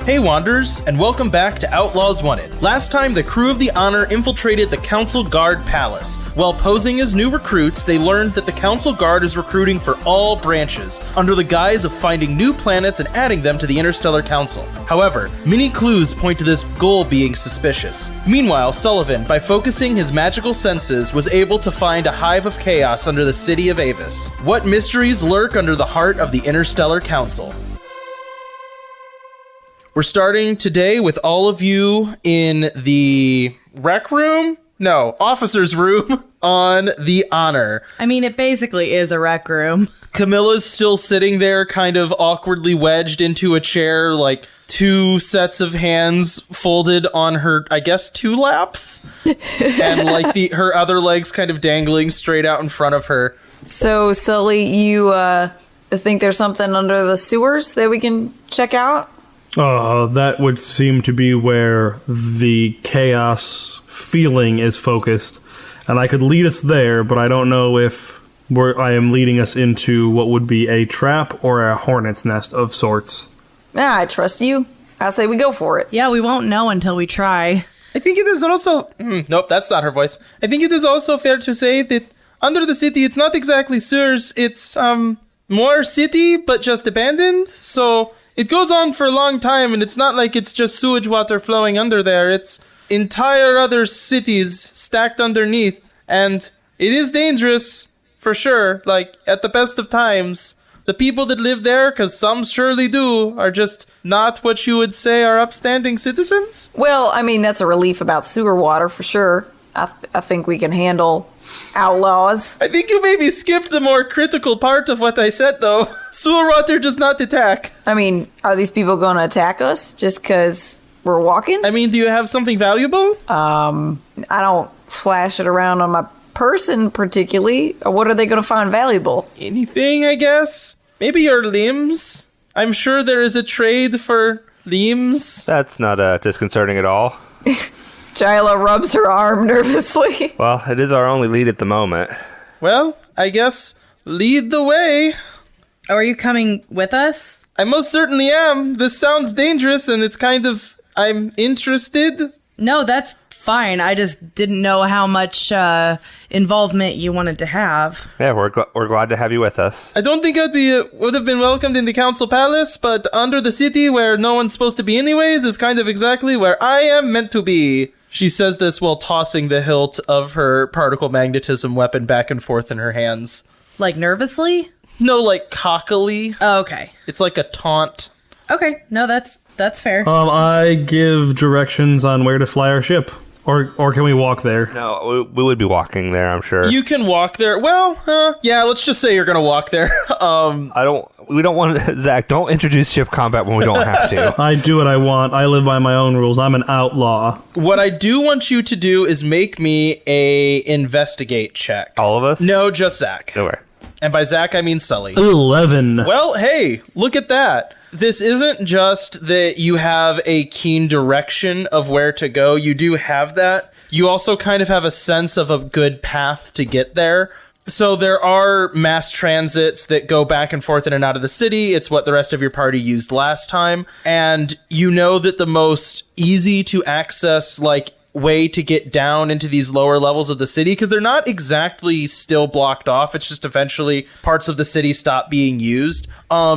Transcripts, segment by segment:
Hey Wanderers, and welcome back to Outlaws Wanted. Last time, the crew of the Honor infiltrated the Council Guard Palace. While posing as new recruits, they learned that the Council Guard is recruiting for all branches, under the guise of finding new planets and adding them to the Interstellar Council. However, many clues point to this goal being suspicious. Meanwhile, Sullivan, by focusing his magical senses, was able to find a hive of chaos under the city of Avis. What mysteries lurk under the heart of the Interstellar Council? We're starting today with all of you in the rec room? No, officer's room on the Honor. I mean, it basically is a rec room. Camilla's still sitting there, kind of awkwardly wedged into a chair, like two sets of hands folded on her, I guess, two laps. And like her other legs kind of dangling straight out in front of her. So, Sully, you think there's something under the sewers that we can check out? That would seem to be where the chaos feeling is focused. And I could lead us there, but I don't know if I am leading us into what would be a trap or a hornet's nest of sorts. Yeah, I trust you. I say we go for it. Yeah, we won't know until we try. I think it is also... nope, that's not her voice. I think it is also fair to say that under the city, it's not exactly sewers. It's more city, but just abandoned. So... it goes on for a long time, and it's not like it's just sewage water flowing under there. It's entire other cities stacked underneath, and it is dangerous, for sure. Like, at the best of times, the people that live there, because some surely do, are just not what you would say are upstanding citizens. Well, I mean, that's a relief about sewer water, for sure. I think we can handle outlaws. I think you maybe skipped the more critical part of what I said, though. Sewer water does not attack. I mean, are these people going to attack us just because we're walking? I mean, do you have something valuable? I don't flash it around on my person particularly. What are they going to find valuable? Anything, I guess? Maybe your limbs? I'm sure there is a trade for limbs. That's not disconcerting at all. Jyla rubs her arm nervously. Well, it is our only lead at the moment. Well, I guess lead the way. Oh, are you coming with us? I most certainly am. This sounds dangerous, and it's kind of... I'm interested. No, that's fine. I just didn't know how much involvement you wanted to have. Yeah, we're glad to have you with us. I don't think would have been welcomed in the council palace, but under the city where no one's supposed to be anyways is kind of exactly where I am meant to be. She says this while tossing the hilt of her particle magnetism weapon back and forth in her hands. Like nervously? No, like cockily. Oh, okay. It's like a taunt. Okay, no, that's fair. I give directions on where to fly our ship. Or can we walk there? No, we would be walking there, I'm sure. You can walk there. Well, yeah, let's just say you're going to walk there. We don't want Zach, don't introduce ship combat when we don't have to. I do what I want. I live by my own rules. I'm an outlaw. What I do want you to do is make me a investigate check. All of us? No, just Zach. Okay. And by Zach, I mean Sully. 11. Well, hey, look at that. This isn't just that you have a keen direction of where to go. You do have that. You also kind of have a sense of a good path to get there. So there are mass transits that go back and forth in and out of the city. It's what the rest of your party used last time. And you know that the most easy to access, like, way to get down into these lower levels of the city, because they're not exactly still blocked off. It's just eventually parts of the city stop being used.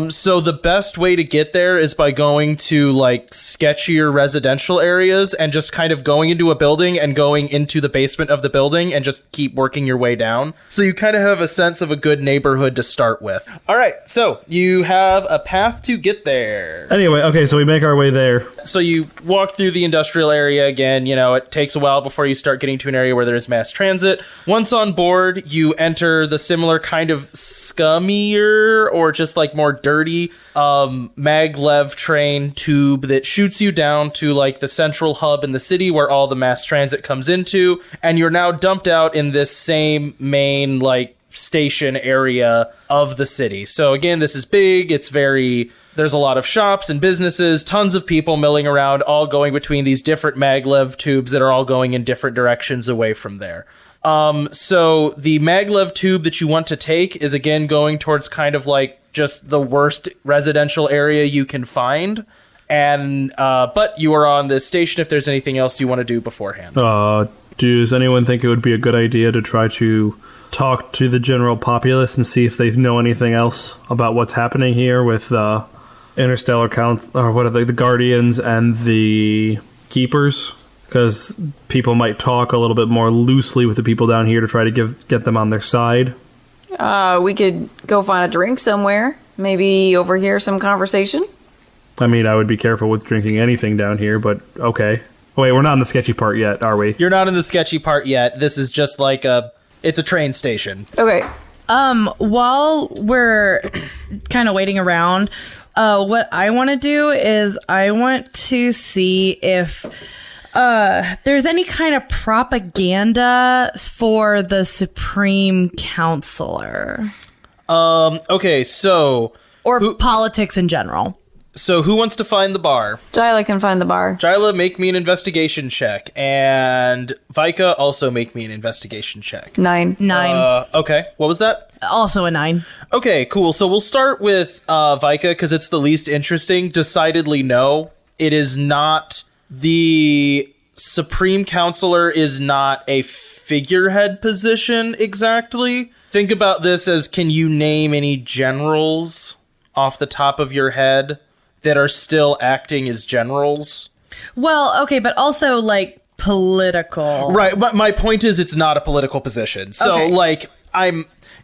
So the best way to get there is by going to like sketchier residential areas and just kind of going into a building and going into the basement of the building and just keep working your way down. So you kind of have a sense of a good neighborhood to start with. All right, so you have a path to get there. Anyway, okay, so we make our way there. So you walk through the industrial area again. You know, it takes a while before you start getting to an area where there is mass transit. Once on board, you enter the similar kind of scummier or just like more dirty maglev train tube that shoots you down to like the central hub in the city where all the mass transit comes into, and you're now dumped out in this same main like station area of the city. So again, this is big. It's very... There's a lot of shops and businesses, tons of people milling around, all going between these different maglev tubes that are all going in different directions away from there. So the maglev tube that you want to take is again going towards kind of like just the worst residential area you can find. And but you are on this station if there's anything else you want to do beforehand. Does anyone think it would be a good idea to try to talk to the general populace and see if they know anything else about what's happening here with Interstellar Council, or what are they, the Guardians and the Keepers? Because people might talk a little bit more loosely with the people down here to try to get them on their side. We could go find a drink somewhere. Maybe overhear some conversation. I mean, I would be careful with drinking anything down here, but okay. Wait, we're not in the sketchy part yet, are we? You're not in the sketchy part yet. This is just like it's a train station. Okay. While we're kind of waiting around, what I want to do is I want to see if there's any kind of propaganda for the Supreme Counselor. Okay, so... Or politics in general. So who wants to find the bar? Jyla can find the bar. Jyla, make me an investigation check. And Vika, also make me an investigation check. 9. Okay, what was that? Also a 9. Okay, cool. So we'll start with Vika, because it's the least interesting. Decidedly no. It is not... The Supreme Counselor is not a figurehead position exactly. Think about this as, can you name any generals off the top of your head that are still acting as generals? Well, okay, but also, like, political. Right, but my point is it's not a political position. So, Okay.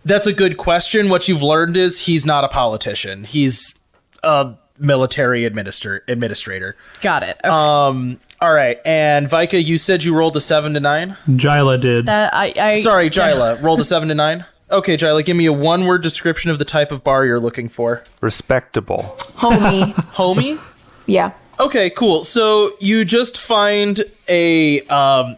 That's a good question. What you've learned is he's not a politician. He's a military administrator. Got it. Okay. All right, and Vika, you said you rolled a 7 to 9? Jyla did. Sorry, Jyla, rolled a 7 to 9? Okay, Jyla, give me a one-word description of the type of bar you're looking for. Respectable. Homie. Homie? Yeah. Okay, cool. So you just find a,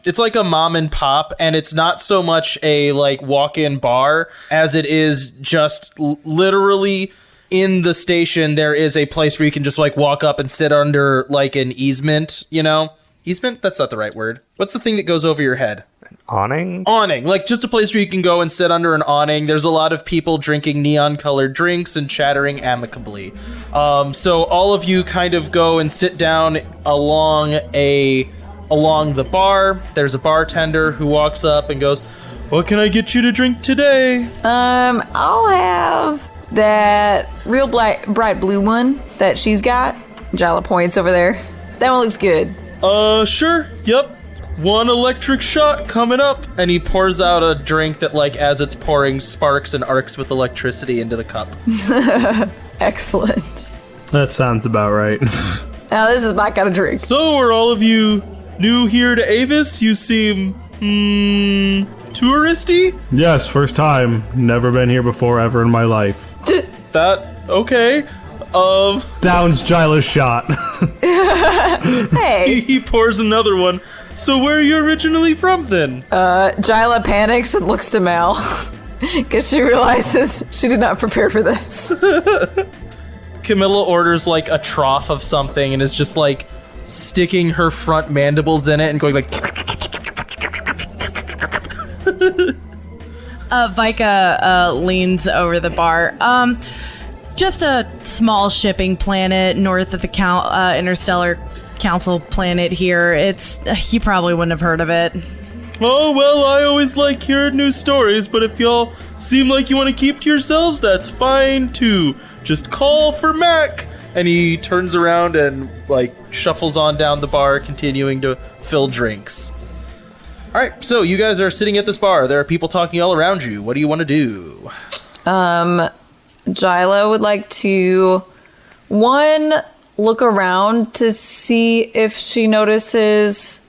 it's like a mom and pop, and it's not so much a, like, walk-in bar as it is just literally in the station there is a place where you can just, like, walk up and sit under, like, an easement, you know? Easement? That's not the right word. What's the thing that goes over your head? Awning? Awning. Like, just a place where you can go and sit under an awning. There's a lot of people drinking neon-colored drinks and chattering amicably. So all of you kind of go and sit down along the bar. There's a bartender who walks up and goes, "What can I get you to drink today?" I'll have that real bright blue one that she's got. Jyla points over there. That one looks good. Sure. Yep. One electric shot coming up. And he pours out a drink that, like, as it's pouring, sparks and arcs with electricity into the cup. Excellent. That sounds about right. Now this is my kind of drink. So, are all of you new here to Avis? You seem, touristy? Yes, first time. Never been here before ever in my life. Okay. Downs Jyla's shot. Hey. He pours another one. So where are you originally from, then? Jyla panics and looks to Mal. Because she realizes she did not prepare for this. Camilla orders, like, a trough of something and is just, like, sticking her front mandibles in it and going, like... Vika leans over the bar. Just a small shipping planet north of the Interstellar Council planet here. You probably wouldn't have heard of it. Oh, well, I always like hearing new stories, but if y'all seem like you want to keep to yourselves, that's fine, too. Just call for Mac. And he turns around and, like, shuffles on down the bar, continuing to fill drinks. All right, so you guys are sitting at this bar. There are people talking all around you. What do you want to do? Jyla would like to, one, look around to see if she notices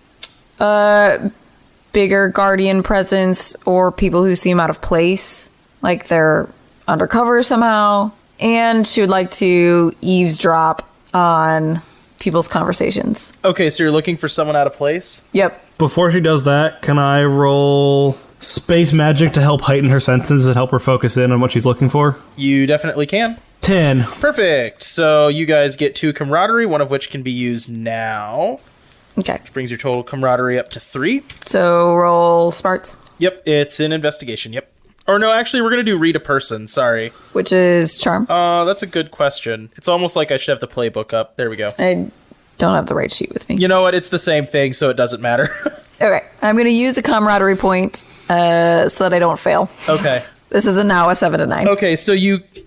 bigger guardian presence or people who seem out of place, like they're undercover somehow. And she would like to eavesdrop on people's conversations. Okay, so you're looking for someone out of place? Yep. Before she does that, can I roll space magic to help heighten her senses and help her focus in on what she's looking for? You definitely can. 10. Perfect. So you guys get 2 camaraderie, one of which can be used now. Okay. Which brings your total camaraderie up to 3. So roll smarts. Yep, it's an investigation, yep. Or no, actually, we're going to do read a person. Sorry. Which is charm. That's a good question. It's almost like I should have the playbook up. There we go. I don't have the right sheet with me. You know what? It's the same thing, so it doesn't matter. Okay, I'm going to use a camaraderie point so that I don't fail. Okay. This is now a 7 to 9. Okay, so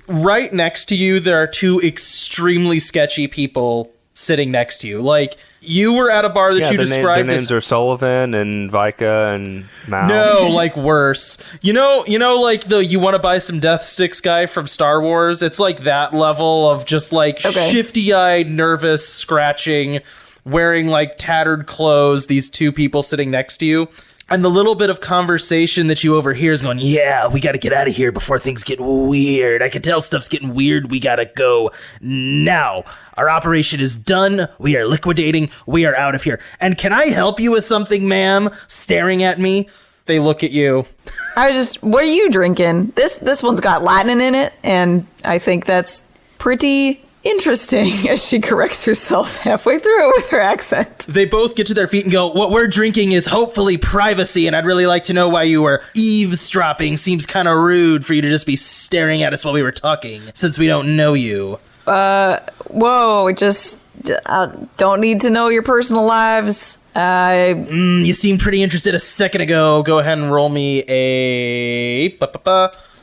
right next to you, there are two extremely sketchy people sitting next to you. Like, you were at a bar that you described their as... names are Sullivan and Vika and Mao. No, like worse. You know, like the you want to buy some death sticks guy from Star Wars? It's like that level of just like shifty-eyed, nervous, scratching, wearing like tattered clothes, these two people sitting next to you. And the little bit of conversation that you overhear is going, yeah, we got to get out of here before things get weird. I can tell stuff's getting weird. We got to go now. Our operation is done. We are liquidating. We are out of here. And can I help you with something, ma'am? Staring at me. They look at you. What are you drinking? This one's got Latin in it, and I think that's pretty interesting, as she corrects herself halfway through with her accent. They both get to their feet and go, what we're drinking is hopefully privacy, and I'd really like to know why you were eavesdropping. Seems kind of rude for you to just be staring at us while we were talking, since we don't know you. Whoa, just don't need to know your personal lives. You seemed pretty interested a second ago. Go ahead and roll me a...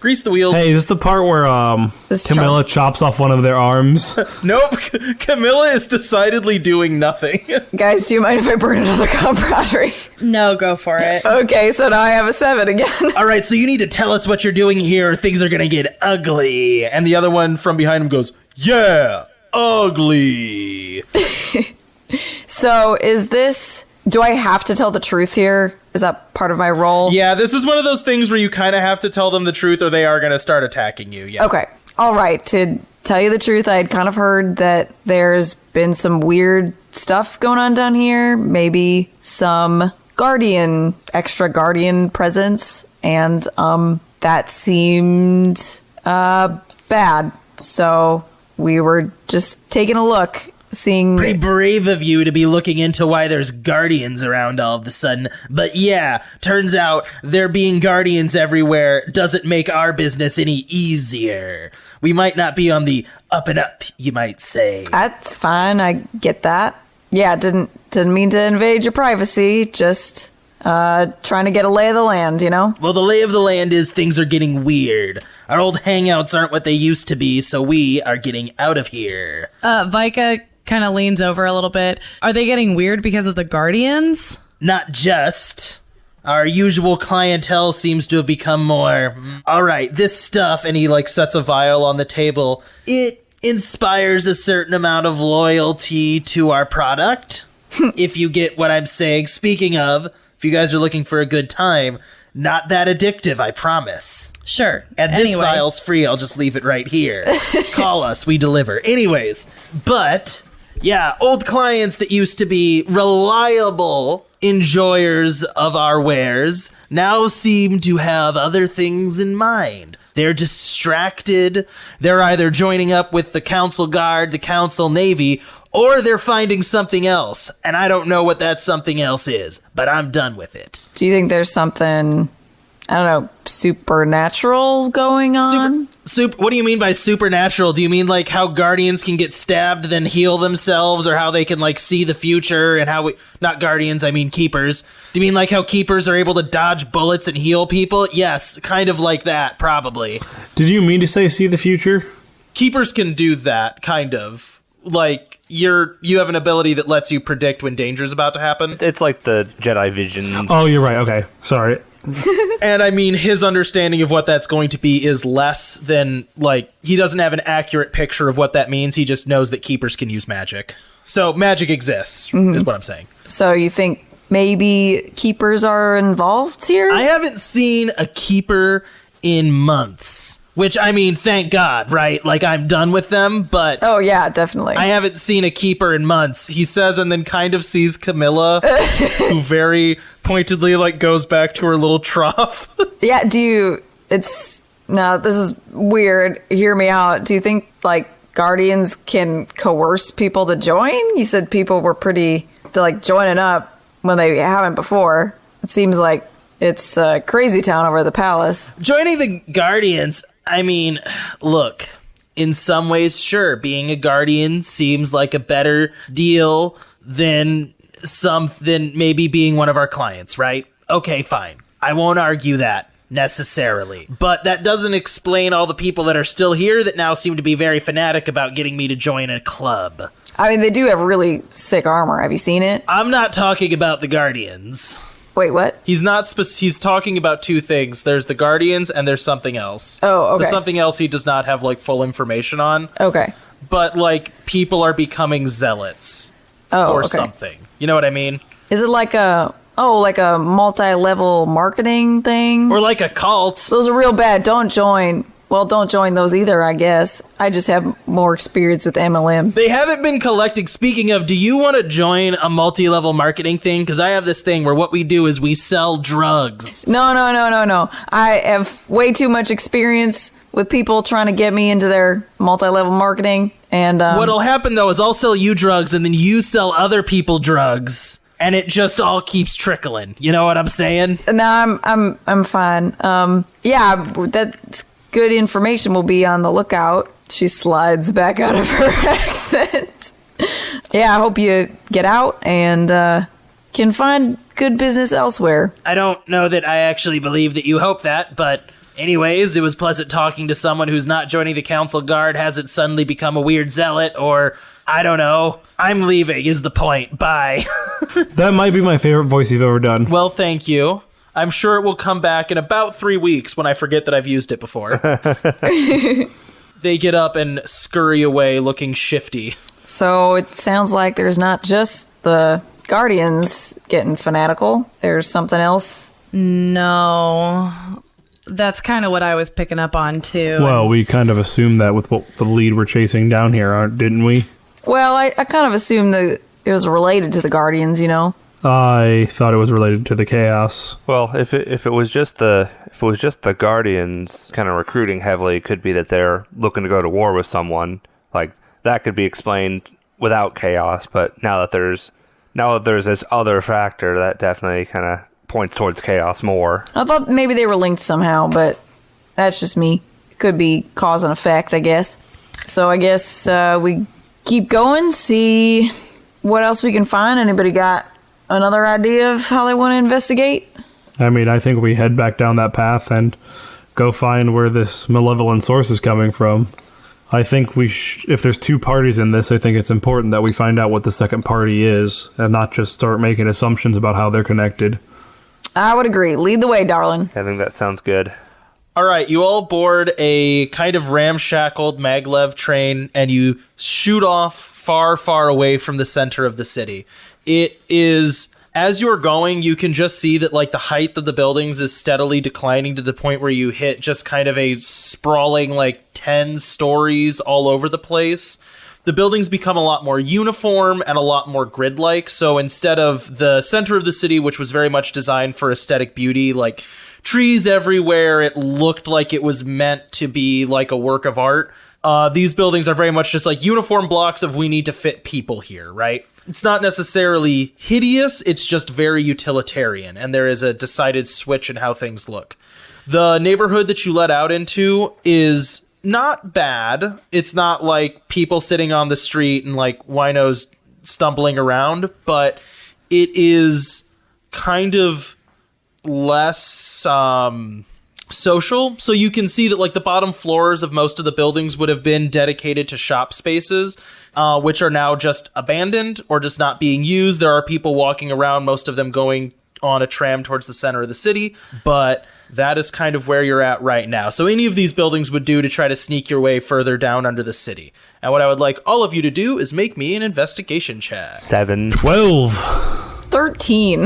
Grease the wheels. Hey, is this the part where Camilla chops off one of their arms? Nope. Camilla is decidedly doing nothing. Guys, do you mind if I burn another camaraderie? No, go for it. Okay, so now I have a 7 again. All right, so you need to tell us what you're doing here or things are going to get ugly. And the other one from behind him goes, yeah, ugly. So is this... Do I have to tell the truth here? Is that part of my role? Yeah, this is one of those things where you kind of have to tell them the truth or they are going to start attacking you. Yeah. Okay. All right. To tell you the truth, I had kind of heard that there's been some weird stuff going on down here. Maybe some extra guardian presence. And that seemed bad. So we were just taking a look. Pretty brave of you to be looking into why there's guardians around all of a sudden. But yeah, turns out there being guardians everywhere doesn't make our business any easier. We might not be on the up and up, you might say. That's fine. I get that. Yeah, didn't mean to invade your privacy. Just trying to get a lay of the land, you know? Well, the lay of the land is things are getting weird. Our old hangouts aren't what they used to be, so we are getting out of here. Vika kind of leans over a little bit. Are they getting weird because of the Guardians? Not just. Our usual clientele seems to have become more... All right, this stuff, and he sets a vial on the table. It inspires a certain amount of loyalty to our product, if you get what I'm saying. Speaking of, if you guys are looking for a good time, not that addictive, I promise. Sure. And this vial's free. I'll just leave it right here. Call us. We deliver. Anyways, but... yeah, old clients that used to be reliable enjoyers of our wares now seem to have other things in mind. They're distracted. They're either joining up with the Council Guard, the Council Navy, or they're finding something else. And I don't know what that something else is, but I'm done with it. Do you think there's something, I don't know, supernatural going on? What do you mean by supernatural? Do you mean like how guardians can get stabbed then heal themselves, or how they can see the future, and how we... not guardians, I mean keepers. Do you mean like how keepers are able to dodge bullets and heal people? Yes, kind of like that, probably. Did you mean to say see the future? Keepers can do that, kind of. You have an ability that lets you predict when danger is about to happen. It's like the Jedi vision. Oh, you're right. Okay, sorry. And I mean, his understanding of what that's going to be is less than, he doesn't have an accurate picture of what that means. He just knows that keepers can use magic. So magic exists, is what I'm saying. So you think maybe keepers are involved here? I haven't seen a keeper in months. Which, I mean, thank God, right? I'm done with them, but... oh, yeah, definitely. I haven't seen a keeper in months, he says, and then kind of sees Camilla, who very pointedly, goes back to her little trough. Yeah, now, this is weird. Hear me out. Do you think, Guardians can coerce people to join? You said people were pretty, joining up when they haven't before. It seems like It's crazy town over at the palace. Joining the Guardians, I mean, look, in some ways, sure, being a Guardian seems like a better deal than maybe being one of our clients, right? Okay, fine. I won't argue that necessarily. But that doesn't explain all the people that are still here that now seem to be very fanatic about getting me to join a club. I mean, they do have really sick armor. Have you seen it? I'm not talking about the Guardians. Wait, what? He's not. He's talking about two things. There's the Guardians, and there's something else. Oh, okay. The something else he does not have like full information on. Okay. But like people are becoming zealots or something. You know what I mean? Is it like a multi-level marketing thing? Or like a cult? Those are real bad. Don't join. Well, don't join those either, I guess. I just have more experience with MLMs. They haven't been collecting. Speaking of, do you want to join a multi-level marketing thing? Because I have this thing where what we do is we sell drugs. No. I have way too much experience with people trying to get me into their multi-level marketing. And what'll happen, though, is I'll sell you drugs, and then you sell other people drugs. And it just all keeps trickling. You know what I'm saying? No, I'm fine. Yeah, that's good information. We'll be on the lookout. She slides back out of her accent. Yeah, I hope you get out and can find good business elsewhere. I don't know that I actually believe that you hope that, but anyways, it was pleasant talking to someone who's not joining the council guard, hasn't suddenly become a weird zealot, or I don't know. I'm leaving is the point. Bye. That might be my favorite voice you've ever done. Well, thank you. I'm sure it will come back in about 3 weeks when I forget that I've used it before. They get up and scurry away looking shifty. So it sounds like there's not just the Guardians getting fanatical. There's something else. No. That's kind of what I was picking up on, too. Well, we kind of assumed that with what the lead we're chasing down here, didn't we? Well, I kind of assumed that it was related to the Guardians, you know? I thought it was related to the chaos. Well, if it was just the Guardians kind of recruiting heavily, it could be that they're looking to go to war with someone. Like that could be explained without chaos. But now that there's this other factor, that definitely kind of points towards chaos more. I thought maybe they were linked somehow, but that's just me. It could be cause and effect, I guess. So I guess we keep going, see what else we can find. Anybody got another idea of how they want to investigate? I mean, I think we head back down that path and go find where this malevolent source is coming from. I think if there's two parties in this, I think it's important that we find out what the second party is and not just start making assumptions about how they're connected. I would agree. Lead the way, darling. I think that sounds good. All right, you all board a kind of ramshackled maglev train, and you shoot off far, far away from the center of the city. It is, as you're going, you can just see that like the height of the buildings is steadily declining to the point where you hit just kind of a sprawling like 10 stories all over the place. The buildings become a lot more uniform and a lot more grid-like. So instead of the center of the city, which was very much designed for aesthetic beauty, like trees everywhere, it looked like it was meant to be like a work of art. These buildings are very much just like uniform blocks of we need to fit people here, right? It's not necessarily hideous, it's just very utilitarian, and there is a decided switch in how things look. The neighborhood that you let out into is not bad. It's not like people sitting on the street and like winos stumbling around, but it is kind of less social. So you can see that like the bottom floors of most of the buildings would have been dedicated to shop spaces, which are now just abandoned or just not being used. There are people walking around, most of them going on a tram towards the center of the city, but that is kind of where you're at right now. So any of these buildings would do to try to sneak your way further down under the city. And what I would like all of you to do is make me an investigation check. 7. 12. 13.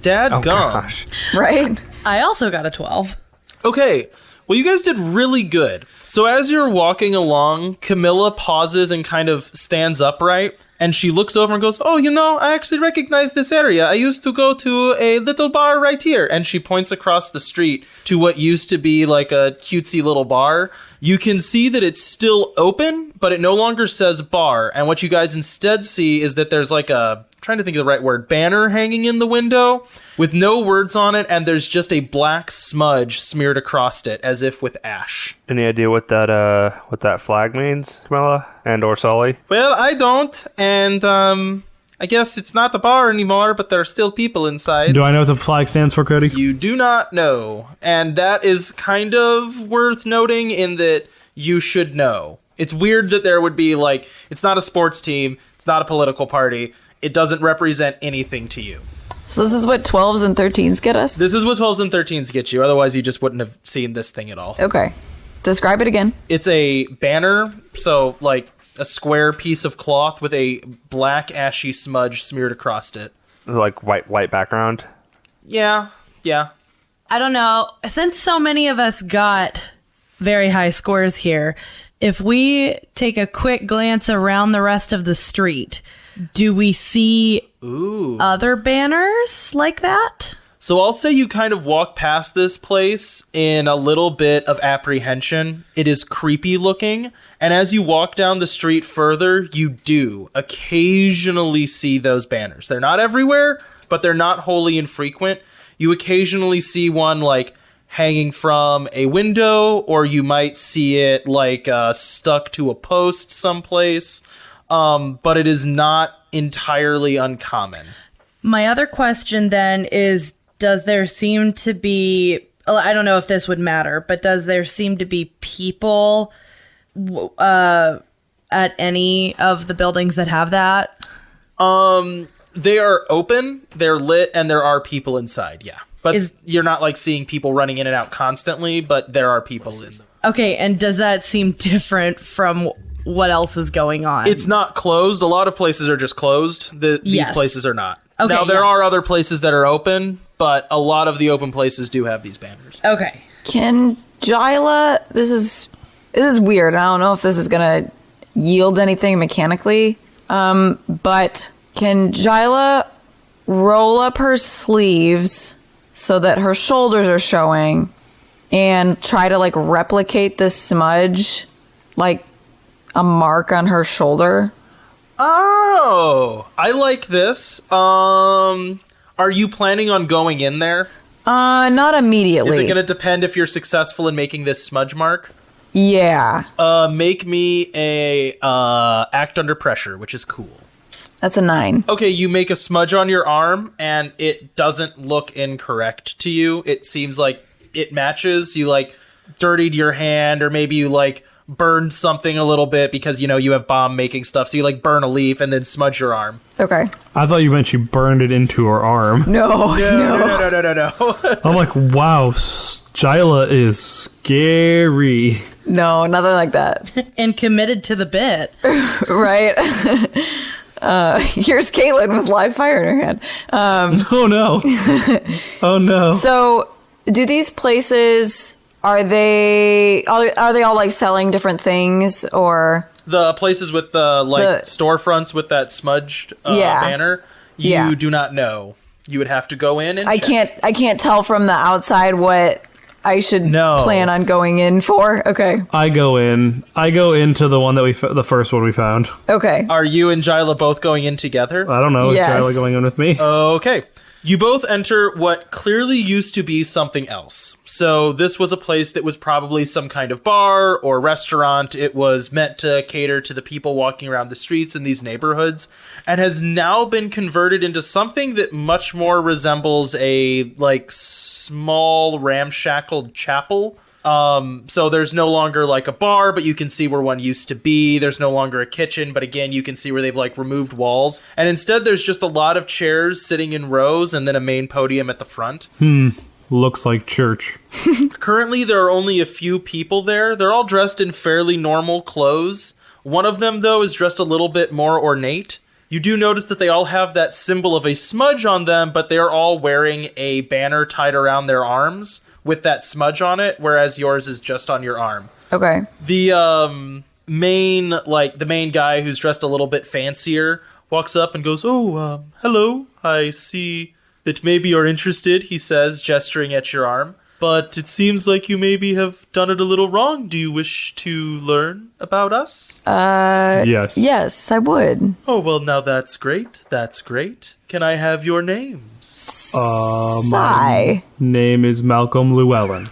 Dadgum. Oh, gosh. Right? I also got a 12. Okay, well, you guys did really good. So as you're walking along, Camilla pauses and kind of stands upright, and she looks over and goes, "Oh, I actually recognize this area. I used to go to a little bar right here." And she points across the street to what used to be like a cutesy little bar. You can see that it's still open, but it no longer says bar. And what you guys instead see is that there's like a, I'm trying to think of the right word, banner hanging in the window with no words on it, and there's just a black smudge smeared across it as if with ash. Any idea what that flag means, Camilla and or Sully? Well, I don't, and I guess it's not a bar anymore, but there are still people inside. Do I know what the flag stands for, Cody? You do not know, and that is kind of worth noting in that you should know. It's weird that there would be, like, it's not a sports team, it's not a political party, it doesn't represent anything to you. So this is what 12s and 13s get us? This is what 12s and 13s get you, otherwise you just wouldn't have seen this thing at all. Okay. Describe it again. It's a banner, so, like, a square piece of cloth with a black ashy smudge smeared across it. Like white background? Yeah. I don't know. Since so many of us got very high scores here, if we take a quick glance around the rest of the street, do we see other banners like that? So I'll say you kind of walk past this place in a little bit of apprehension. It is creepy looking. And as you walk down the street further, you do occasionally see those banners. They're not everywhere, but they're not wholly infrequent. You occasionally see one like hanging from a window, or you might see it like stuck to a post someplace. But it is not entirely uncommon. My other question then is, does there seem to be, I don't know if this would matter, but does there seem to be people at any of the buildings that have that? They are open, they're lit, and there are people inside, yeah. But you're not like seeing people running in and out constantly, but there are people in them. Okay, and does that seem different from what else is going on? It's not closed. A lot of places are just closed. These places are not. Okay, now, there are other places that are open, but a lot of the open places do have these banners. Okay. Can Jyla, this is weird. I don't know if this is going to yield anything mechanically, but can Jyla roll up her sleeves so that her shoulders are showing and try to like replicate this smudge, like a mark on her shoulder? Oh, I like this. Are you planning on going in there? Not immediately. Is it going to depend if you're successful in making this smudge mark? Yeah. Make me a act under pressure, which is cool. That's a 9. Okay, you make a smudge on your arm, and it doesn't look incorrect to you. It seems like it matches. You, like, dirtied your hand, or maybe you, like, burned something a little bit because, you have bomb-making stuff. So you, like, burn a leaf and then smudge your arm. Okay. I thought you meant you burned it into her arm. No. I'm like, wow, Jyla is scary. No, nothing like that. And committed to the bit. Right? Here's Caitlin with live fire in her hand. Oh, no. Oh, no. So, do these places, are they all, like, selling different things, or... The places with the storefronts with that smudged banner, you do not know. You would have to go in and check. I can't tell from the outside what I should plan on going in for. Okay. I go into the one that the first one we found. Okay. Are you and Jyla both going in together? I don't know. Yes. Is Jyla going in with me? Okay. You both enter what clearly used to be something else. So this was a place that was probably some kind of bar or restaurant. It was meant to cater to the people walking around the streets in these neighborhoods, and has now been converted into something that much more resembles a like small ramshackled chapel. So there's no longer like a bar, but you can see where one used to be. There's no longer a kitchen, but again, you can see where they've like removed walls. And instead there's just a lot of chairs sitting in rows and then a main podium at the front. Looks like church. Currently, there are only a few people there. They're all dressed in fairly normal clothes. One of them, though, is dressed a little bit more ornate. You do notice that they all have that symbol of a smudge on them, but they're all wearing a banner tied around their arms with that smudge on it, whereas yours is just on your arm. Okay. The the main guy who's dressed a little bit fancier walks up and goes, hello. I see that maybe you're interested, he says, gesturing at your arm. But it seems like you maybe have done it a little wrong. Do you wish to learn about us? Yes. Yes, I would. Oh, well, now that's great. That's great. Can I have your names? Sigh. Name is Malcolm Llewellyn.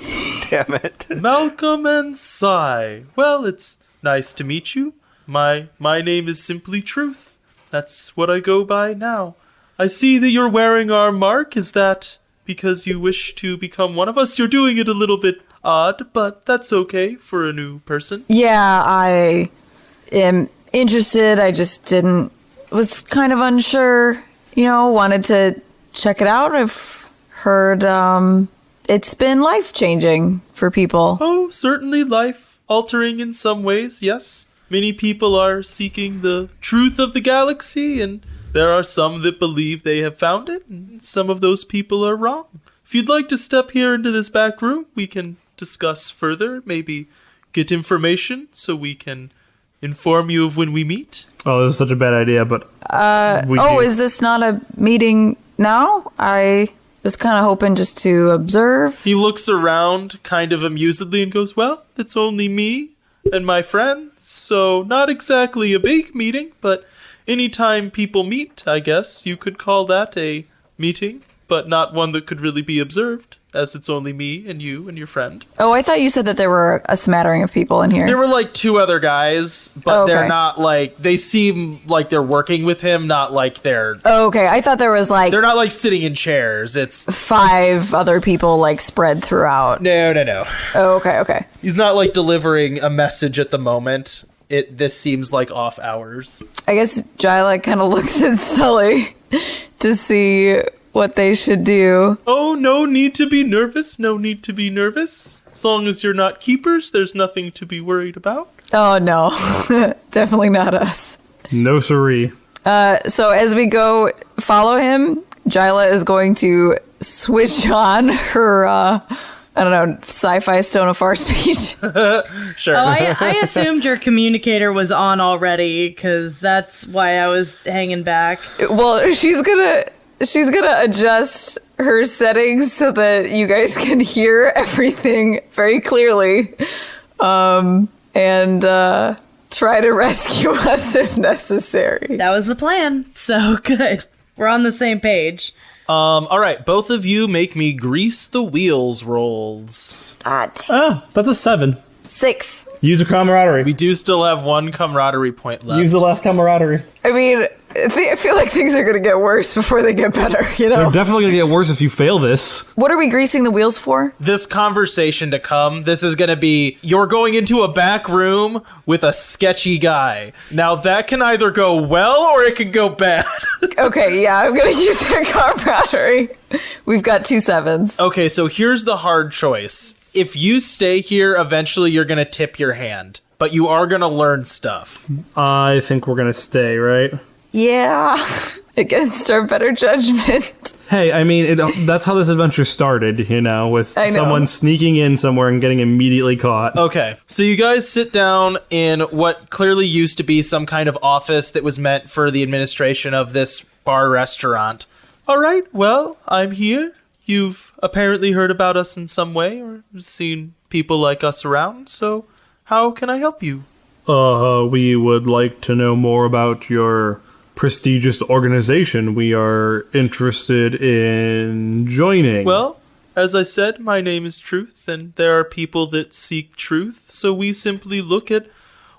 Damn it. Malcolm and Cy. Well, it's nice to meet you. My name is simply Truth. That's what I go by now. I see that you're wearing our mark. Is that because you wish to become one of us? You're doing it a little bit odd, but that's okay for a new person. Yeah, I am interested. I just was kind of unsure, wanted to check it out. I've heard it's been life-changing for people. Oh, certainly life-altering in some ways, yes. Many people are seeking the truth of the galaxy, and there are some that believe they have found it, and some of those people are wrong. If you'd like to step here into this back room, we can discuss further, maybe get information so we can inform you of when we meet. Oh, this is such a bad idea, but... Is this not a meeting now? I was kind of hoping just to observe. He looks around kind of amusedly and goes, well, it's only me and my friends, so not exactly a big meeting, but anytime people meet, I guess you could call that a meeting, but not one that could really be observed, as it's only me and you and your friend. Oh, I thought you said that there were a smattering of people in here. There were like two other guys, but Okay. they're not like, they seem like they're working with him, not like they're Okay, I thought there was they're not like sitting in chairs. It's 5 other people spread throughout. no. Oh, okay. He's not like delivering a message at the moment. This seems like off hours. I guess Jyla kind of looks at Sully to see what they should do. Oh, no need to be nervous. No need to be nervous. As long as you're not keepers, there's nothing to be worried about. Oh, no. Definitely not us. No siree. So as we go follow him, Jyla is going to switch on her, sci-fi stone of far speech. Sure. Oh, I assumed your communicator was on already, because that's why I was hanging back. Well, she's gonna adjust her settings so that you guys can hear everything very clearly, and try to rescue us if necessary. That was the plan. So good. We're on the same page. All right, both of you make me grease the wheels rolls. Oh, that's a 7. 6. Use a camaraderie. We do still have one camaraderie point left. Use the last camaraderie. I mean, I feel like things are going to get worse before they get better, They're definitely going to get worse if you fail this. What are we greasing the wheels for? This conversation to come, this is going to be, you're going into a back room with a sketchy guy. Now, that can either go well or it can go bad. Okay, yeah, I'm going to use that camaraderie. We've got 2 7s. Okay, so here's the hard choice. If you stay here, eventually you're going to tip your hand, but you are going to learn stuff. I think we're going to stay, right? Yeah, against our better judgment. Hey, I mean, that's how this adventure started, with I know. someone sneaking in somewhere and getting immediately caught. Okay, so you guys sit down in what clearly used to be some kind of office that was meant for the administration of this bar restaurant. All right, well, I'm here. You've apparently heard about us in some way or seen people like us around, so how can I help you? We would like to know more about your prestigious organization. We are interested in joining. Well, as I said, my name is Truth, and there are people that seek truth, so we simply look at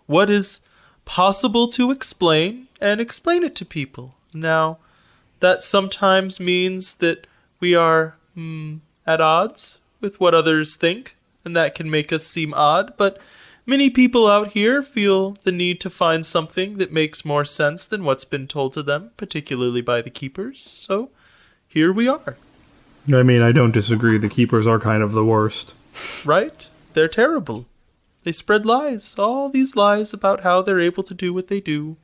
what is possible to explain and explain it to people. Now, that sometimes means that we are at odds with what others think, and that can make us seem odd, but many people out here feel the need to find something that makes more sense than what's been told to them, particularly by the keepers, so here we are. I mean, I don't disagree. The keepers are kind of the worst. Right? They're terrible. They spread lies, all these lies about how they're able to do what they do.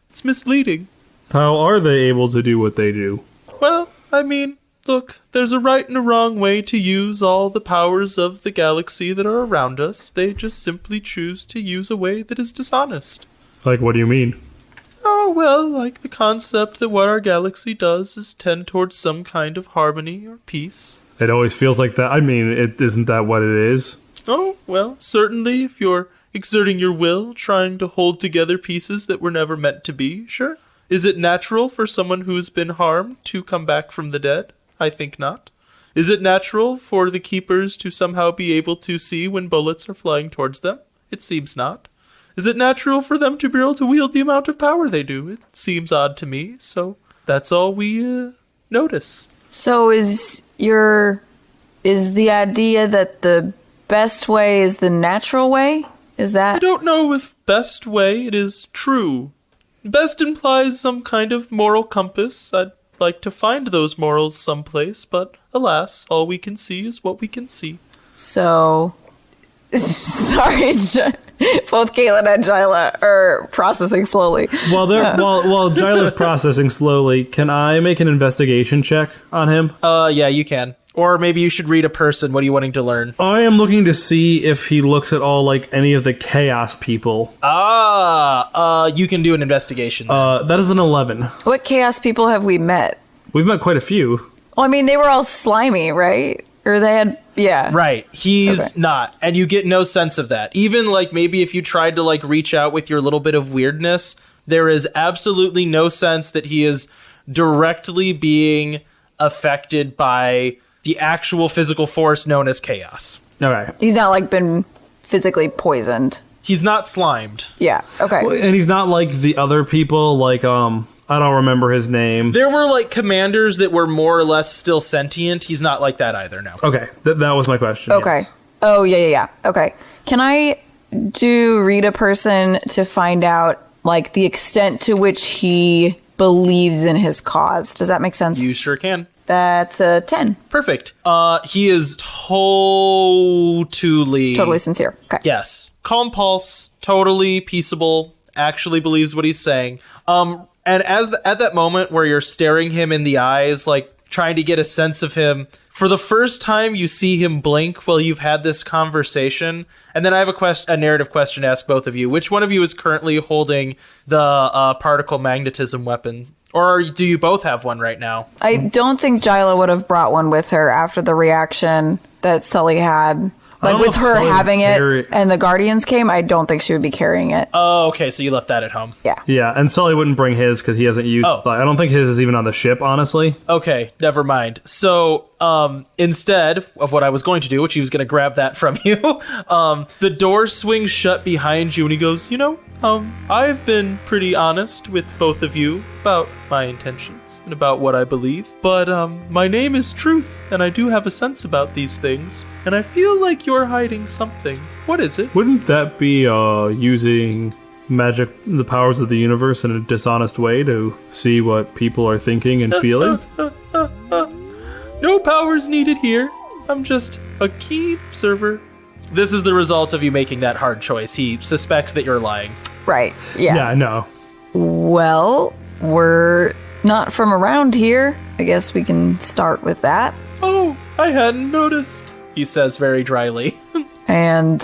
It's misleading. How are they able to do what they do? Well, I mean, Look, there's a right and a wrong way to use all the powers of the galaxy that are around us. They just simply choose to use a way that is dishonest. Like, what do you mean? Oh, well, like the concept that what our galaxy does is tend towards some kind of harmony or peace. It always feels like that. I mean, isn't that what it is? Oh, well, certainly if you're exerting your will, trying to hold together pieces that were never meant to be, sure. Is it natural for someone who's been harmed to come back from the dead? I think not. Is it natural for the keepers to somehow be able to see when bullets are flying towards them? It seems not. Is it natural for them to be able to wield the amount of power they do? It seems odd to me, so that's all we notice. So is the idea that the best way is the natural way? Is that? I don't know if best way it is true. Best implies some kind of moral compass. I'd like to find those morals someplace, but alas, all we can see is what we can see. So, sorry, both Caitlin and Jyla are processing slowly. While Jyla's processing slowly, can I make an investigation check on him? Yeah, you can. Or maybe you should read a person. What are you wanting to learn? I am looking to see if he looks at all like any of the chaos people. You can do an investigation. That is an 11. What chaos people have we met? We've met quite a few. Well, I mean, they were all slimy, right? Or they had, yeah. Right. He's Okay. not. And you get no sense of that. Even, like, maybe if you tried to, like, reach out with your little bit of weirdness, there is absolutely no sense that he is directly being affected by the actual physical force known as chaos. Okay. He's not, like, been physically poisoned. He's not slimed. Yeah, okay. And he's not like the other people, like, I don't remember his name. There were, like, commanders that were more or less still sentient. He's not like that either, no. Okay, that was my question. Okay. Yes. Oh, yeah. Okay. Can I read a person to find out, like, the extent to which he believes in his cause? Does that make sense? You sure can. That's a 10. Perfect. He is totally sincere. Okay. Yes. Calm pulse, totally peaceable, actually believes what he's saying. And at that moment where you're staring him in the eyes, like trying to get a sense of him, for the first time you see him blink while you've had this conversation. And then I have a narrative question to ask both of you. Which one of you is currently holding the particle magnetism weapon? Or do you both have one right now? I don't think Jyla would have brought one with her after the reaction that Sully had. Like, don't know with if her Sully would having carry it and the Guardians came, I don't think she would be carrying it. Oh, okay, so you left that at home. Yeah. Yeah, and Sully wouldn't bring his because he hasn't used... Oh. Like, I don't think his is even on the ship, honestly. Okay, never mind. So, instead of what I was going to do, which he was going to grab that from you, the door swings shut behind you and he goes, I've been pretty honest with both of you about my intentions and about what I believe, but my name is Truth, and I do have a sense about these things, and I feel like you're hiding something. What is it? Wouldn't that be using magic, the powers of the universe in a dishonest way to see what people are thinking and feeling? No powers needed here. I'm just a keen observer. This is the result of you making that hard choice. He suspects that you're lying. Right. Yeah. Yeah, no. Well, we're not from around here. I guess we can start with that. Oh, I hadn't noticed, he says very dryly. And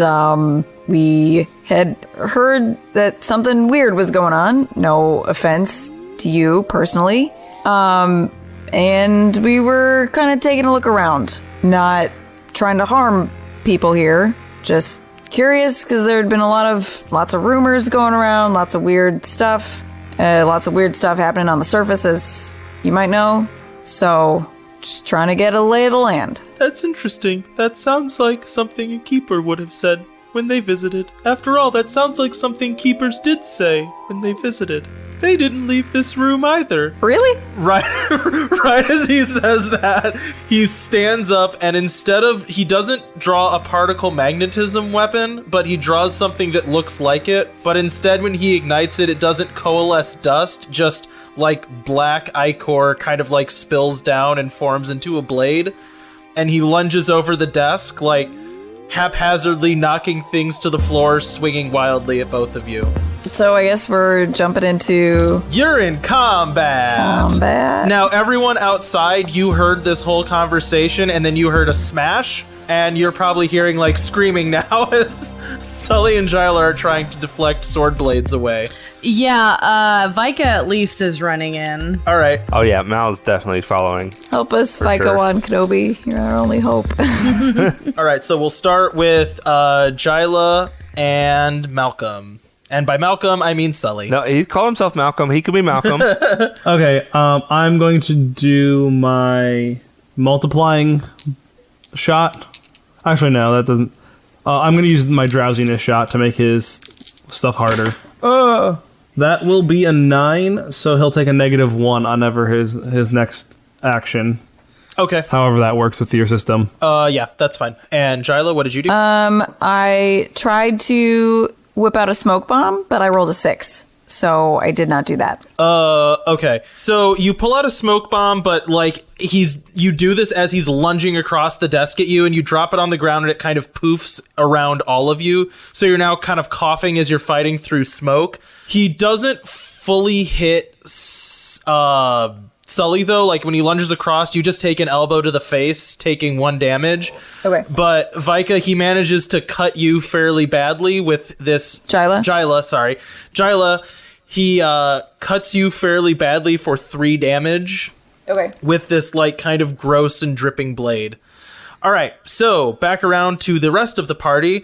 we had heard that something weird was going on. No offense to you personally. And we were kind of taking a look around. Not trying to harm people here. Just curious because there had been lots of rumors going around, lots of weird stuff. Lots of weird stuff happening on the surface, as you might know. So, just trying to get a lay of the land. That's interesting. That sounds like something a keeper would have said when they visited. After all, that sounds like something keepers did say when they visited. They didn't leave this room either. Really? Right as he says that, he stands up and he doesn't draw a particle magnetism weapon, but he draws something that looks like it. But instead, when he ignites it, it doesn't coalesce dust, just like black ichor kind of like spills down and forms into a blade. And he lunges over the desk, like haphazardly knocking things to the floor, swinging wildly at both of you. So I guess we're jumping into You're in combat. Now, everyone outside, you heard this whole conversation, and then you heard a smash, and you're probably hearing, like, screaming now as Sully and Jyla are trying to deflect sword blades away. Yeah, Vika at least is running in. All right. Oh yeah, Mal's definitely following. Help us, For Vika sure. 1 Kenobi. You're our only hope. All right, so we'll start with Jyla and Malcolm. And by Malcolm, I mean Sully. No, he called himself Malcolm. He could be Malcolm. Okay, I'm going to do my multiplying shot. Actually, no, that doesn't. I'm going to use my drowsiness shot to make his stuff harder. That will be a 9, so he'll take a -1 on ever his next action. Okay. However that works with your system. Yeah, that's fine. And Jyla, what did you do? I tried to whip out a smoke bomb, but I rolled a 6. So I did not do that. Okay. So you pull out a smoke bomb, but like you do this as he's lunging across the desk at you, and you drop it on the ground, and it kind of poofs around all of you. So you're now kind of coughing as you're fighting through smoke. He doesn't fully hit Sully though. Like when he lunges across, you just take an elbow to the face, taking 1 damage. Okay. But Vika, he manages to cut you fairly badly with this Jyla, he cuts you fairly badly for 3 damage. Okay. With this like kind of gross and dripping blade. All right, so back around to the rest of the party.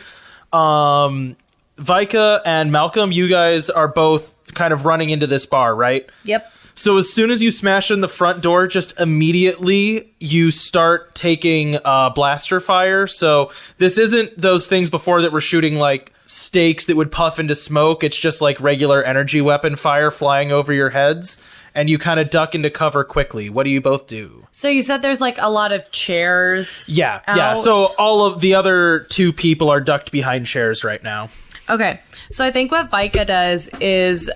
Vika and Malcolm, you guys are both kind of running into this bar, right? Yep. So as soon as you smash in the front door, just immediately you start taking blaster fire. So this isn't those things before that were shooting like stakes that would puff into smoke. It's just like regular energy weapon fire flying over your heads. And you kind of duck into cover quickly. What do you both do? So you said there's like a lot of chairs. Yeah. out. So all of the other 2 people are ducked behind chairs right now. Okay. So I think what Vika does is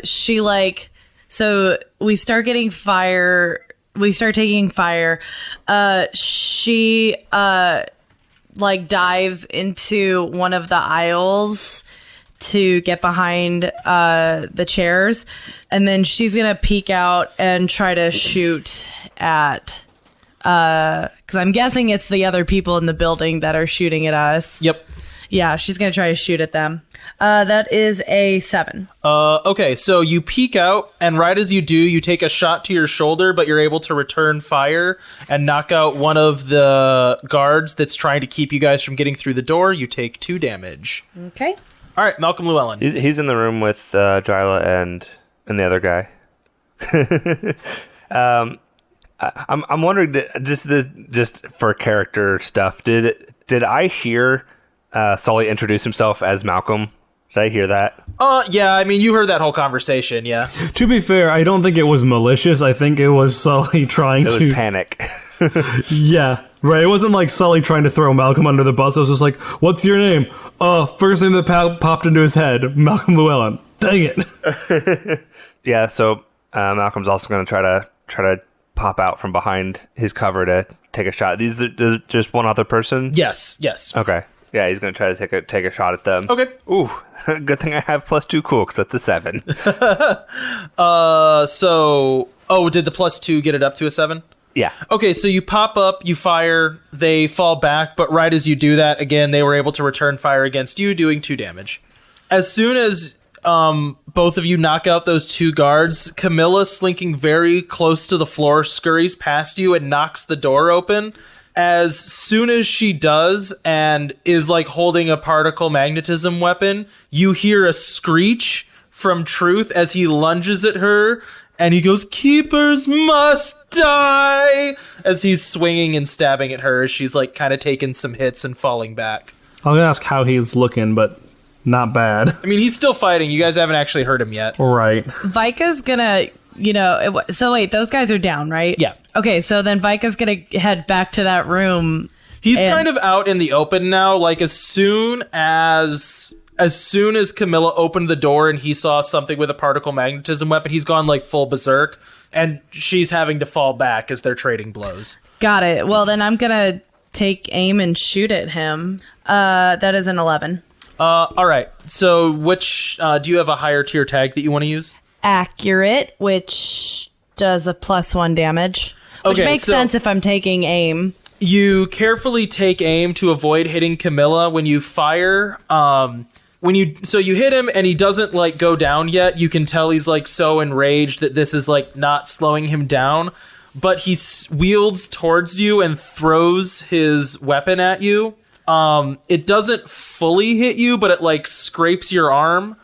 she like, so we start getting fire. We start taking fire. She like dives into one of the aisles to get behind the chairs, and then she's gonna peek out and try to shoot at because I'm guessing it's the other people in the building that are shooting at us. Yep. Yeah, she's gonna try to shoot at them. That is a 7. Okay, so you peek out, and right as you do, you take a shot to your shoulder, but you're able to return fire and knock out one of the guards that's trying to keep you guys from getting through the door. You take 2 damage. Okay. All right, Malcolm Llewellyn. He's in the room with Jyla and the other guy. I'm wondering, just for character stuff, did I hear Sully introduce himself as Malcolm? Did I hear that? Yeah, I mean, you heard that whole conversation, yeah. To be fair, I don't think it was malicious. I think it was Sully trying It to... was panic. Yeah, right. It wasn't like Sully trying to throw Malcolm under the bus. It was just like, what's your name? First name that popped into his head, Malcolm Llewellyn. Dang it. Yeah, so Malcolm's also going to try to pop out from behind his cover to take a shot. These are just one other person? Yes. Okay. Yeah, he's going to try to take a shot at them. Okay. Ooh, good thing I have +2 cool, because that's a 7. Did the +2 get it up to a 7? Yeah. Okay, so you pop up, you fire, they fall back, but right as you do that, again, they were able to return fire against you, doing 2 damage. As soon as both of you knock out those 2 guards, Camilla, slinking very close to the floor, scurries past you and knocks the door open. As soon as she does and is like holding a particle magnetism weapon, you hear a screech from Truth as he lunges at her, and he goes, "Keepers must die!" as he's swinging and stabbing at her as she's like kind of taking some hits and falling back. I'll ask how he's looking, but not bad. I mean, he's still fighting. You guys haven't actually hurt him yet. Right. Vika's gonna, so wait, those guys are down, right? Yeah. Okay, so then Vika's gonna head back to that room. He's kind of out in the open now. Like as soon as Camilla opened the door and he saw something with a particle magnetism weapon, he's gone like full berserk, and she's having to fall back as they're trading blows. Got it. Well, then I'm gonna take aim and shoot at him. That is an 11. All right. So which do you have a higher tier tag that you want to use? Accurate, which does a +1 damage. Which makes sense if I'm taking aim. You carefully take aim to avoid hitting Camilla when you fire. You hit him and he doesn't like go down yet. You can tell he's like so enraged that this is like not slowing him down. But he wields towards you and throws his weapon at you. It doesn't fully hit you, but it like scrapes your arm,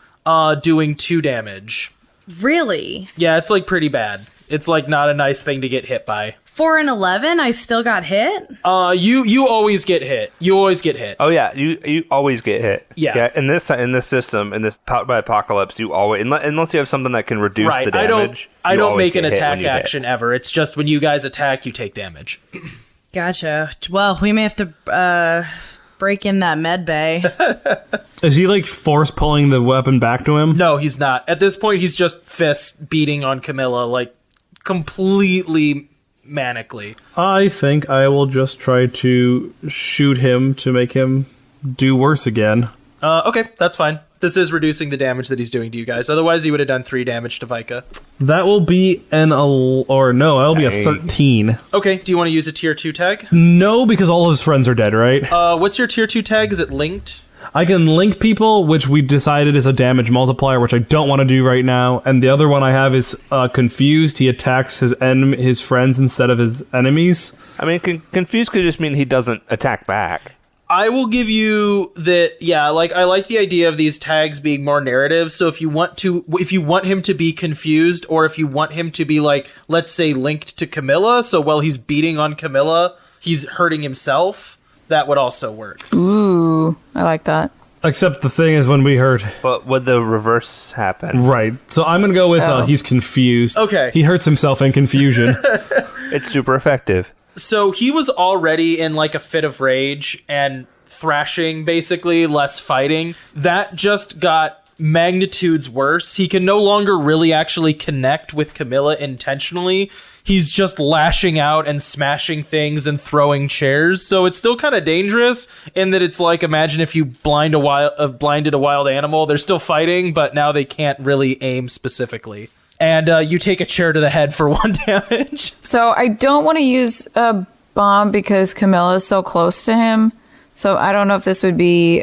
doing 2 damage. Really? Yeah, it's like pretty bad. It's like not a nice thing to get hit by. For an 11, I still got hit? You always get hit. You always get hit. Oh yeah, you always get hit. Yeah. In this system, in this Powered by Apocalypse, you always unless you have something that can reduce the damage. I don't make an attack action ever. It's just when you guys attack, you take damage. Gotcha. Well, we may have to break in that med bay. Is he like force pulling the weapon back to him? No, he's not. At this point, he's just fists beating on Camilla, like completely manically. I think I will just try to shoot him to make him do worse again. Okay, that's fine. This is reducing the damage that he's doing to you guys. Otherwise, he would have done 3 damage to Vika. That will be that'll be a 13. Okay, do you want to use a tier 2 tag? No, because all of his friends are dead, right? What's your tier 2 tag? Is it linked? I can link people, which we decided is a damage multiplier, which I don't want to do right now. And the other one I have is confused. He attacks his friends instead of his enemies. I mean, confused could just mean he doesn't attack back. I will give you that. Yeah, like I like the idea of these tags being more narrative. So if you want him to be confused, or if you want him to be like, let's say, linked to Camilla. So while he's beating on Camilla, he's hurting himself. That would also work. Ooh, I like that. Except the thing is when we hurt. But would the reverse happen? Right. So I'm going to go with he's confused. Okay. He hurts himself in confusion. It's super effective. So he was already in like a fit of rage and thrashing, basically, less fighting. That just got magnitudes worse. He can no longer really actually connect with Camilla intentionally. He's just lashing out and smashing things and throwing chairs. So it's still kind of dangerous in that it's like, imagine if you blinded a wild animal. They're still fighting, but now they can't really aim specifically. And you take a chair to the head for 1 damage. So I don't want to use a bomb because Camilla is so close to him. So I don't know if this would be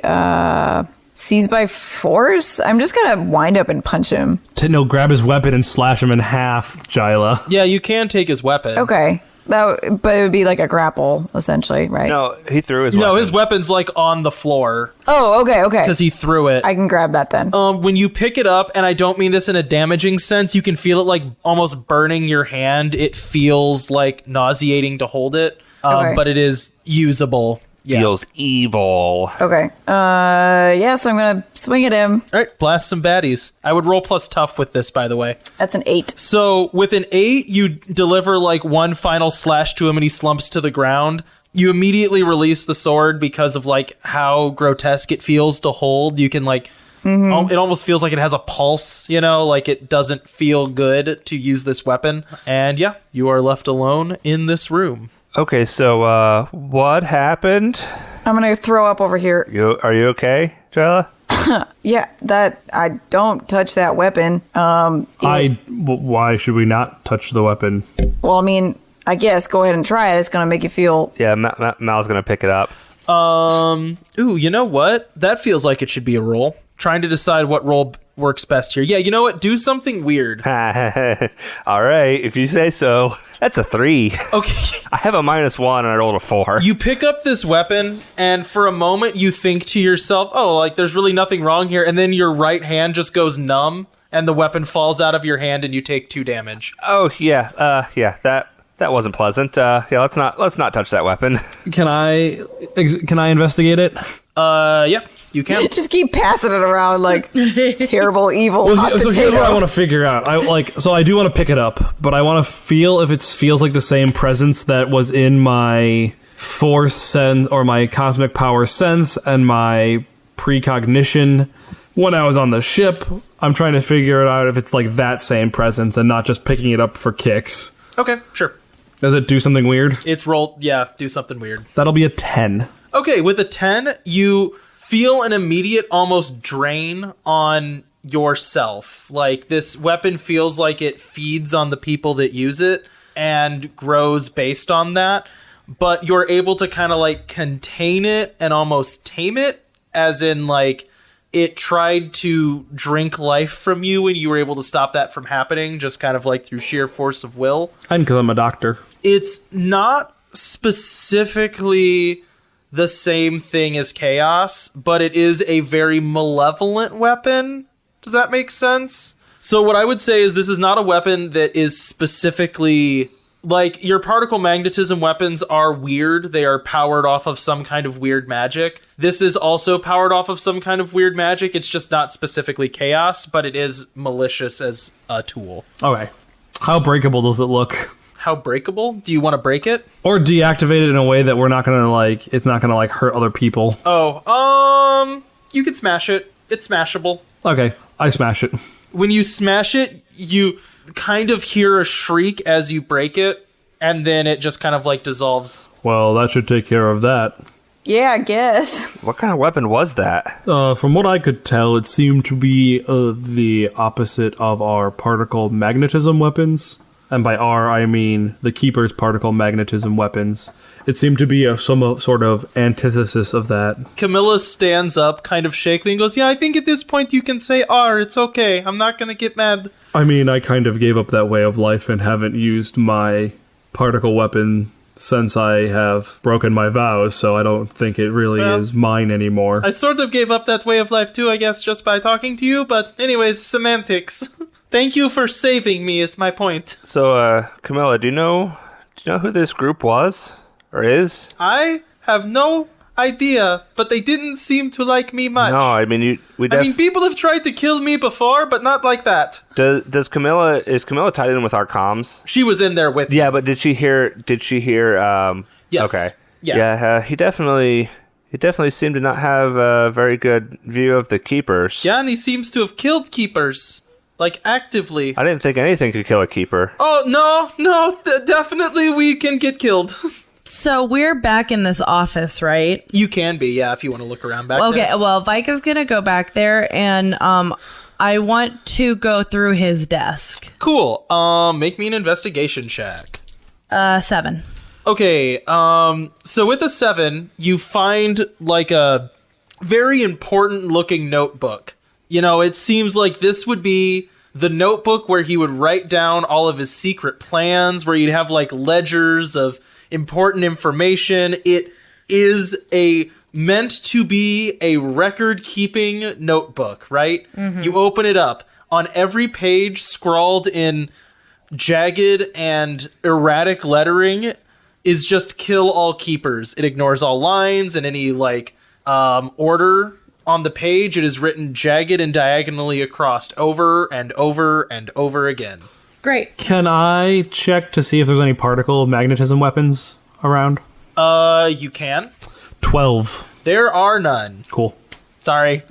seized by force. I'm just going to wind up and punch him. No, grab his weapon and slash him in half, Jyla. Yeah, you can take his weapon. Okay. But it would be like a grapple, essentially, right? No, he threw his weapon. No, his weapon's like on the floor. Oh, okay. Because he threw it. I can grab that then. When you pick it up, and I don't mean this in a damaging sense, you can feel it like almost burning your hand. It feels like nauseating to hold it, but it is usable. Yeah. Feels evil. Okay. So I'm going to swing at him. All right, blast some baddies. I would roll plus tough with this, by the way. That's an 8. So with an 8, you deliver like one final slash to him and he slumps to the ground. You immediately release the sword because of like how grotesque it feels to hold. You can like, it almost feels like it has a pulse, like it doesn't feel good to use this weapon. And yeah, you are left alone in this room. Okay, so what happened? I'm going to throw up over here. Are you okay, Jyla? Yeah, I don't touch that weapon. Why should we not touch the weapon? Well, I mean, I guess go ahead and try it. It's going to make you feel... Yeah, Mal's going to pick it up. Ooh, you know what? That feels like it should be a roll. Trying to decide what roll works best here. Yeah, you know what? Do something weird. All right, if you say so. That's a 3. Okay. I have a -1 and I rolled a 4. You pick up this weapon, and for a moment you think to yourself, oh, like there's really nothing wrong here, and then your right hand just goes numb, and the weapon falls out of your hand, and you take 2 damage. Oh, yeah. That wasn't pleasant. Let's not touch that weapon. Can I investigate it? Yeah, you can. Just keep passing it around like terrible, evil hot So potato. here's what I want to figure out. I do want to pick it up, but I want to feel if it feels like the same presence that was in my force sense or my cosmic power sense and my precognition when I was on the ship. I'm trying to figure it out if it's like that same presence and not just picking it up for kicks. Okay, sure. Does it do something weird? It's rolled, yeah, do something weird. That'll be a 10. Okay, with a 10, you feel an immediate almost drain on yourself. Like, this weapon feels like it feeds on the people that use it and grows based on that, but you're able to kind of like contain it and almost tame it, as in like it tried to drink life from you and you were able to stop that from happening, just kind of like through sheer force of will. And because I'm a doctor. It's not specifically the same thing as chaos, but it is a very malevolent weapon. Does that make sense? So what I would say is this is not a weapon that is specifically... Like, your particle magnetism weapons are weird. They are powered off of some kind of weird magic. This is also powered off of some kind of weird magic. It's just not specifically chaos, but it is malicious as a tool. Okay. How breakable does it look? How breakable? Do you want to break it? Or deactivate it in a way that we're not going to, like, it's not going to, like, hurt other people. Oh, you could smash it. It's smashable. Okay, I smash it. When you smash it, you kind of hear a shriek as you break it, and then it just kind of like dissolves. Well, that should take care of that. Yeah, I guess. What kind of weapon was that? From what I could tell, it seemed to be the opposite of our particle magnetism weapons. And by R, I mean the Keeper's particle magnetism weapons. It seemed to be some sort of antithesis of that. Camilla stands up, kind of shakily, and goes, yeah, I think at this point you can say R. It's okay. I'm not going to get mad. I mean, I kind of gave up that way of life and haven't used my particle weapon since I have broken my vows, so I don't think it really is mine anymore. I sort of gave up that way of life too, I guess, just by talking to you, but anyways, semantics. Thank you for saving me, is my point. So, Camilla, do you know who this group was? Or is? I have no idea, but they didn't seem to like me much. No, I mean, people have tried to kill me before, but not like that. Is Camilla tied in with our comms? She was in there with Yeah, but did she hear, Yes. Okay. Yeah. He definitely seemed to not have a very good view of the Keepers. Yeah, and he seems to have killed keepers. Like, actively. I didn't think anything could kill a Keeper. Oh, no, definitely we can get killed. So we're back in this office, right? You can be, yeah, if you want to look around back Okay, there. well, Vika's going to go back there, and I want to go through his desk. Cool. Make me an investigation check. 7. Okay, so with a 7, you find, like, a very important-looking notebook. You know, it seems like this would be the notebook where he would write down all of his secret plans, where you'd have, like, ledgers of important information. It is meant to be a record-keeping notebook, right? Mm-hmm. You open it up. On every page, scrawled in jagged and erratic lettering, is just kill all keepers. It ignores all lines and any, like, order on the page. It is written jagged and diagonally across over and over and over again. Great. Can I check to see if there's any particle magnetism weapons around? You can. 12. There are none. Cool. Sorry.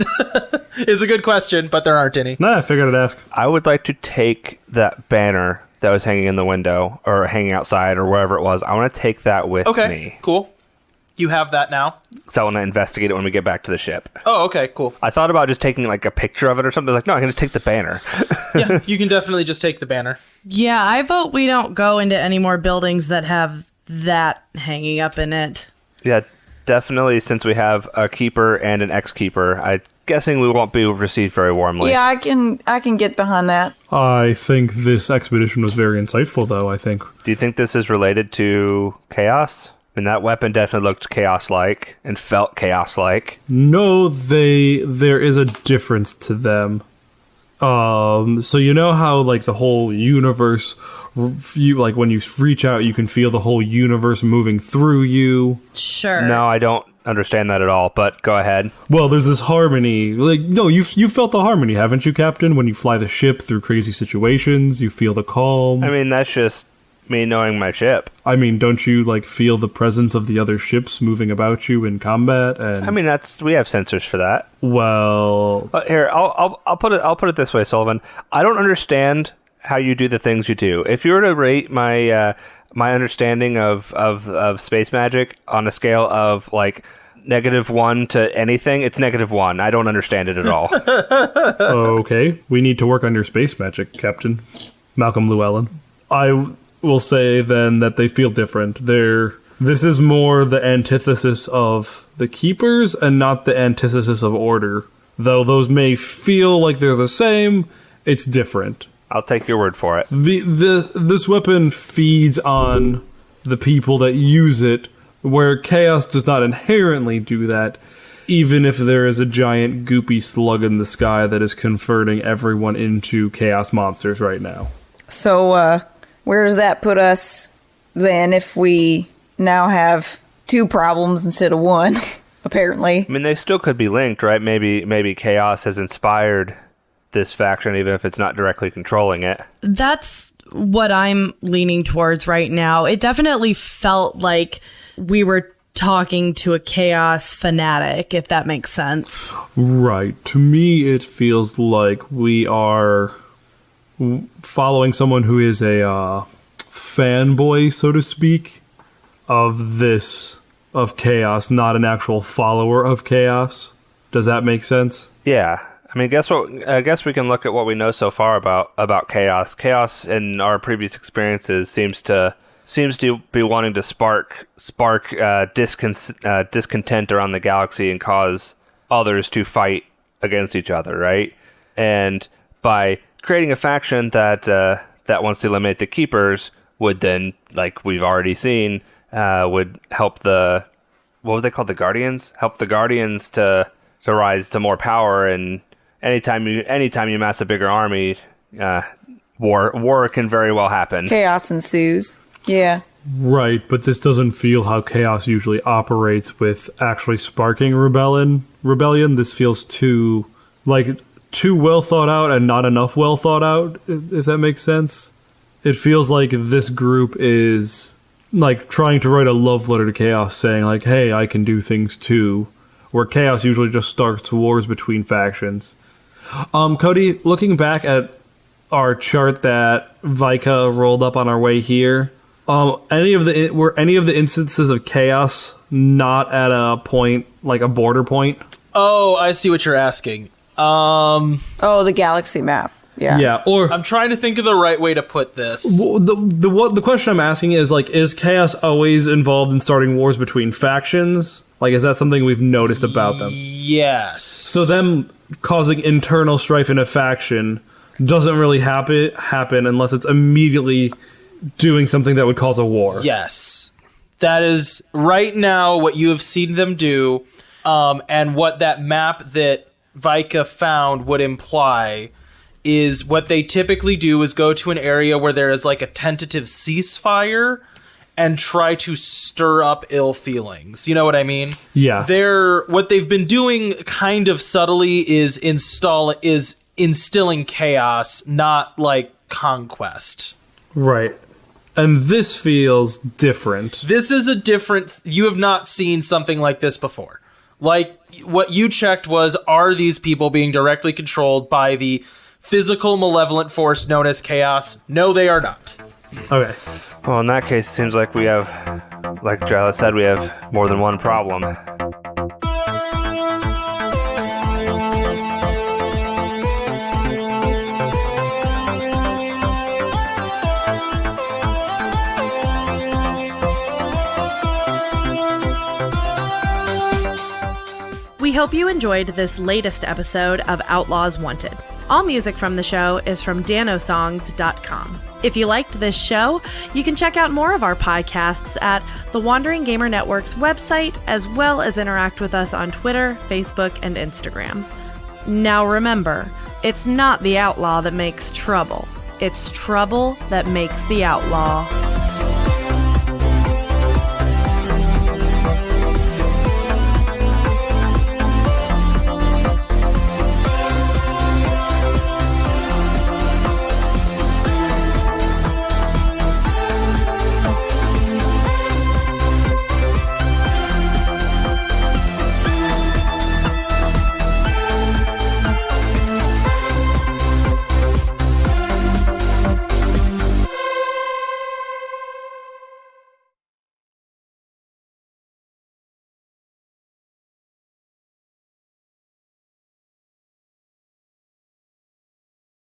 It's a good question, but there aren't any. Nah, I figured I'd ask. I would like to take that banner that was hanging in the window or hanging outside or wherever it was. I want to take that with me. Cool. You have that now? Because I want to investigate it when we get back to the ship. Oh, okay, cool. I thought about just taking like a picture of it or something. Like, no, I can just take the banner. Yeah, you can definitely just take the banner. Yeah, I vote we don't go into any more buildings that have that hanging up in it. Yeah, definitely. Since we have a keeper and an ex-keeper, I'm guessing we won't be received very warmly. Yeah, I can get behind that. I think this expedition was very insightful, though, I think. Do you think this is related to chaos? I mean, that weapon definitely looked chaos-like and felt chaos-like. No, there is a difference to them. So you know how, like, the whole universe, like, when you reach out, you can feel the whole universe moving through you? Sure. No, I don't understand that at all, but go ahead. Well, there's this harmony. Like, no, you felt the harmony, haven't you, Captain? When you fly the ship through crazy situations, you feel the calm. I mean, that's just me knowing my ship. I mean, don't you, like, feel the presence of the other ships moving about you in combat? And I mean, we have sensors for that. Well, here, I'll put it this way, Sullivan. I don't understand how you do the things you do. If you were to rate my my understanding of space magic on a scale of like -1 to anything? It's -1. I don't understand it at all. Okay, we need to work on your space magic, Captain Malcolm Llewellyn. I will say then that they feel different. This is more the antithesis of the Keepers and not the antithesis of Order. Though those may feel like they're the same, it's different. I'll take your word for it. This weapon feeds on the people that use it, where Chaos does not inherently do that, even if there is a giant goopy slug in the sky that is converting everyone into Chaos monsters right now. So, where does that put us then if we now have 2 problems instead of 1, apparently? I mean, they still could be linked, right? Maybe Chaos has inspired this faction, even if it's not directly controlling it. That's what I'm leaning towards right now. It definitely felt like we were talking to a Chaos fanatic, if that makes sense. Right. To me, it feels like we are following someone who is a fanboy, so to speak, of Chaos, not an actual follower of Chaos. Does that make sense? Yeah. I mean, I guess we can look at what we know so far about Chaos. Chaos, in our previous experiences, seems to be wanting to spark discontent around the galaxy and cause others to fight against each other, right? And by creating a faction that wants to eliminate the Keepers would then, like we've already seen, would help what were they called, the Guardians? Help the Guardians to rise to more power. And anytime you mass a bigger army, war can very well happen. Chaos ensues. Yeah. Right, but this doesn't feel how Chaos usually operates with actually sparking rebellion. This feels too well thought out and not enough well thought out, if that makes sense. It feels like this group is like trying to write a love letter to Chaos saying like, hey, I can do things too, where Chaos usually just starts wars between factions. Cody, looking back at our chart that Vika rolled up on our way here, were any of the instances of Chaos not at a point, like a border point? Oh, I see what you're asking. The galaxy map. Yeah. Yeah, or I'm trying to think of the right way to put this. The question I'm asking is like, is Chaos always involved in starting wars between factions? Like, is that something we've noticed about them? Yes. So them causing internal strife in a faction doesn't really happen unless it's immediately doing something that would cause a war. Yes. That is right now what you have seen them do, and what that map that Vika found would imply is what they typically do is go to an area where there is like a tentative ceasefire and try to stir up ill feelings. You know what I mean? Yeah. What they've been doing kind of subtly is instilling chaos, not like conquest. Right. And this feels different. This is you have not seen something like this before. Like, what you checked was, are these people being directly controlled by the physical malevolent force known as Chaos? No, they are not. Okay. Well, in that case, it seems like we have, like Jarlath said, we have more than one problem. We hope you enjoyed this latest episode of Outlaws Wanted. All music from the show is from danosongs.com. If you liked this show, you can check out more of our podcasts at the Wandering Gamer Network's website, as well as interact with us on Twitter, Facebook, and Instagram. Now remember, it's not the outlaw that makes trouble. It's trouble that makes the outlaw.